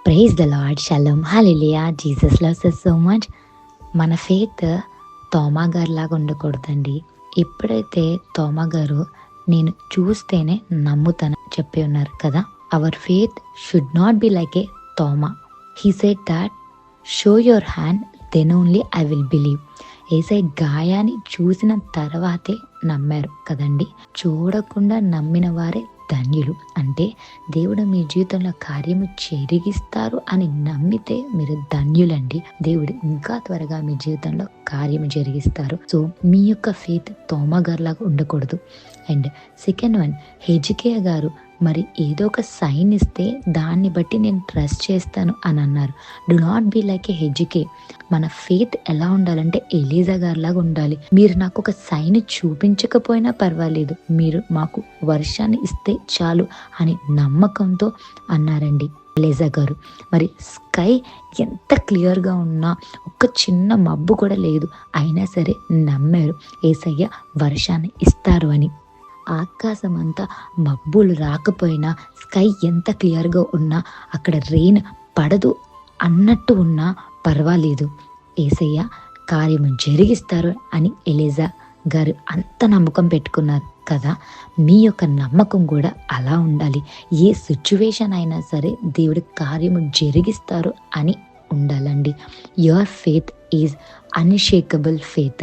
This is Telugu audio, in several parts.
Praise the Lord, shalom, hallelujah, Jesus loves us so much. మన ఫెయిత్ తోమా గారు లాగా ఉండకూడదండి. ఎప్పుడైతే తోమా గారు నేను చూస్తేనే నమ్ముతాను చెప్పి ఉన్నారు కదా, our faith should not be like a తోమా. He said that show your hand then only I will believe. ఏసై గాయాన్ని చూసిన తర్వాతే నమ్మారు కదండి. చూడకుండా నమ్మిన వారే ధన్యులు. అంటే దేవుడు మీ జీవితంలో కార్యము జరిగిస్తారు అని నమ్మితే మీరు ధన్యులండి. దేవుడు ఇంకా త్వరగా మీ జీవితంలో కార్యము జరిగిస్తారు. సో మీ యొక్క ఫెయిత్ తోమా గారు లాగా ఉండకూడదు. అండ్ సెకండ్ వన్, హెజికియా గారు మరి ఏదో ఒక సైన్ ఇస్తే దాన్ని బట్టి నేను ట్రస్ట్ చేస్తాను అని అన్నారు. డు నాట్ బి లైక్ ఏ హెజికియా. మన ఫెయిత్ ఎలా ఉండాలంటే ఎలీజా గారి లాగా ఉండాలి. మీరు నాకు ఒక సైన్ చూపించకపోయినా పర్వాలేదు, మీరు మాకు వర్షాన్ని ఇస్తే చాలు అని నమ్మకంతో అన్నారండి ఎలీజా గారు. మరి స్కై ఎంత క్లియర్గా ఉన్నా ఒక చిన్న మబ్బు కూడా లేదు, అయినా సరే నమ్మారు యేసయ్య వర్షాన్ని ఇస్తారు అని. ఆకాశం అంతా మబ్బులు రాకపోయినా, స్కై ఎంత క్లియర్గా ఉన్నా, అక్కడ రెయిన్ పడదు అన్నట్టు ఉన్నా పర్వాలేదు, యేసయ్య కార్యము జరిగిస్తారు అని ఎలీజా గారు అంత నమ్మకం పెట్టుకున్నారు కదా. మీ యొక్క నమ్మకం కూడా అలా ఉండాలి. ఏ సిచ్యువేషన్ అయినా సరే దేవుడి కార్యము జరిగిస్తారు అని ఉండాలండి. Your faith is unshakable faith.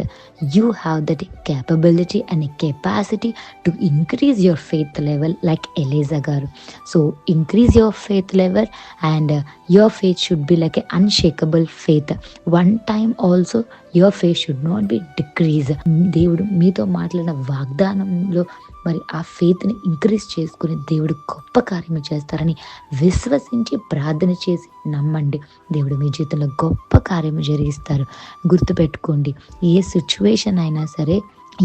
You have that capability and a capacity to increase your faith level like Eliza garu. So increase your faith level and your faith should be like an unshakable faith. One time also your faith should not be decrease. దేవుడు మీతో మాట్లాడిన వాగ్దానంలో మరి ఆ ఫెయిత్ని ఇంక్రీజ్ చేసుకుని దేవుడు గొప్ప కార్యము చేస్తారని విశ్వసించి ప్రార్థన చేసి నమ్మండి. దేవుడు మీ జీవితంలో గొప్ప కార్యము జరిగిస్తారు. గుర్తుపెట్టుకోండి, ఏ సిచ్యువేషన్ అయినా సరే,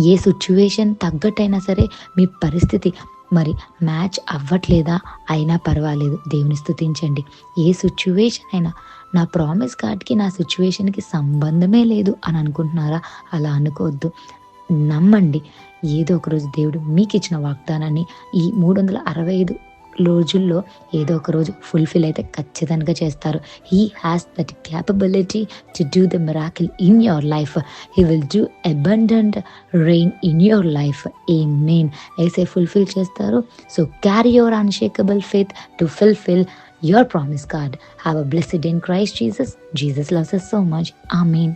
ఏ సిచ్యువేషన్ తగ్గట్టయినా సరే, మీ పరిస్థితి మరి మ్యాచ్ అవ్వట్లేదా అయినా పర్వాలేదు, దేవుని స్తుతించండి. ఏ సిచ్యువేషన్ అయినా, నా ప్రామిస్ కార్డ్కి నా సిచ్యువేషన్కి సంబంధమే లేదు అని అనుకుంటున్నారా? అలా అనుకోవద్దు. నమ్మండి, ఏదో ఒక రోజు దేవుడు మీకు ఇచ్చిన వాగ్దానాన్ని ఈ 365 రోజుల్లో ఏదో ఒక రోజు ఫుల్ఫిల్ అయితే ఖచ్చితంగా చేస్తారు. He has that capability to do the miracle in your life. He will do abundant rain in your life. Amen. అయితే ఫుల్ఫిల్ చేస్తారు. So carry your unshakable faith to fulfil your promise, God. Have a blessed day in Christ Jesus. Jesus loves us so much. Amen.